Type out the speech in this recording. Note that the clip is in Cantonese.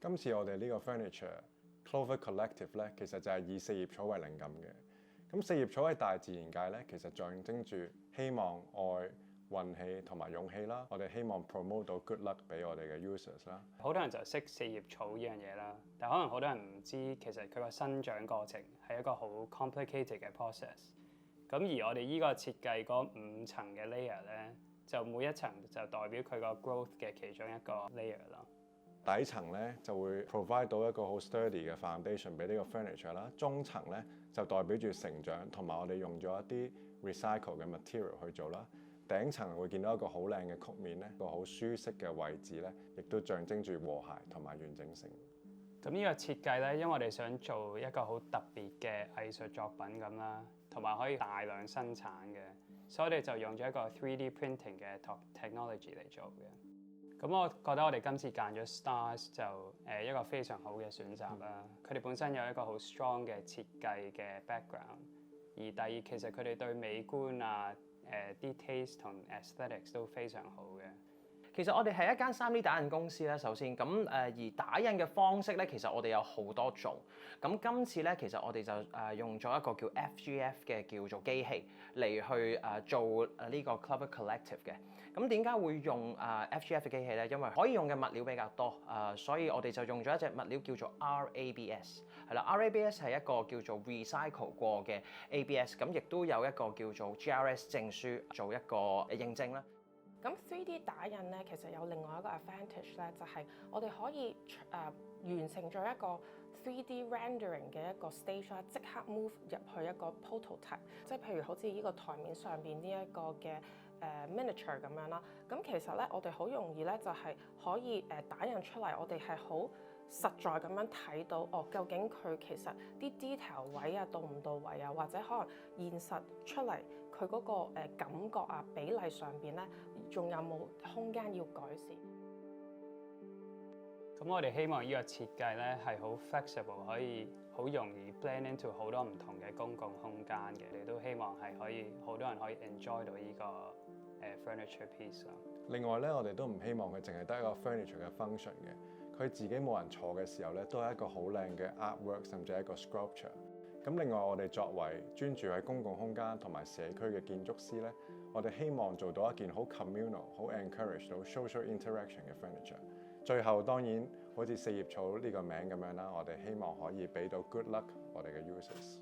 今次我哋呢個 furniture Clover Collective 咧，其實就係以四葉草為靈感嘅。咁四葉草喺大自然界咧，其實象徵住希望、愛、運氣同埋勇氣啦。我哋希望 promote 到 good luck 俾我哋嘅 users 啦。好多人就識四葉草呢樣嘢啦，但可能好多人唔知其實佢個生長過程係一個好 complicated 嘅 process。咁而我哋依個設計嗰5層嘅 layer 咧，就每一層就代表佢個 growth 嘅其中一個 layer 啦。底層咧就會 provide 到一個好 sturdy 嘅 foundation 俾呢個 furniture 啦。中層咧就代表住成長，同埋我哋用咗一啲 recycle 嘅 material 去做啦。頂層會見到一個好靚嘅曲面咧，一個好舒適嘅位置咧，亦都象徵住和諧同埋完整性。咁呢個設計咧，因為我哋想做一個好特別嘅藝術作品咁啦，同埋可以大量生產嘅，所以我哋就用咗一個 3D printing 嘅 technology 嚟做嘅。咁我覺得我哋今次揀咗 Stars 就一個非常好嘅選擇啦。佢哋本身有一個好 strong 嘅設計嘅 background， 而第二其實佢哋對美觀啊啲 taste 同 aesthetics 都非常好嘅。其實我哋係一間 3D 打印公司咧，首先咁而打印嘅方式咧，其實我哋有好多種。咁今次咧，其實我哋就用咗一個叫 FGF 嘅叫做機器嚟去做呢個 Clover Collective 嘅。咁點解會用FGF 嘅機器咧？因為可以用嘅物料比較多，所以我哋就用咗一隻物料叫做 RABS。係啦，RABS 係一個叫做 recycle 過嘅 ABS， 咁亦都有一個叫做 GRS 證書做一個認證啦。咁 3D 打印咧，其實有另外一個 advantage 咧，就係我哋可以完成咗一個 3D rendering 嘅一個 stage 啦，即刻 move 入去一個 prototype， 即係譬如好似呢個台面上邊呢一個嘅miniature 咁樣啦。咁其實咧，我哋好容易咧就係可以打印出嚟，我哋係好實在咁樣睇到究竟佢其實啲 detail 位啊到唔到位啊，或者可能現實出嚟佢嗰個感覺啊比例上邊咧，仲有冇空間要改善？咁我哋希望呢個設計咧係好 flexible， 可以好容易 blend into 好多唔同嘅公共空間嘅。我哋都希望係可以好多人可以 enjoy 到呢個furniture piece 咯。另外咧，我哋都唔希望佢淨係得一個 furniture 嘅 function 嘅。佢自己冇人坐嘅時候咧，都係一個好靚嘅 artwork， 甚至係一個 sculpture。咁另外，我哋作為專注喺公共空間同埋社區嘅建築師咧，我哋希望做到一件好 communal、好 encourage 到 social interaction 嘅 furniture。最後當然好似四葉草呢個名咁樣啦，我哋希望可以俾到 good luck 我哋嘅 users。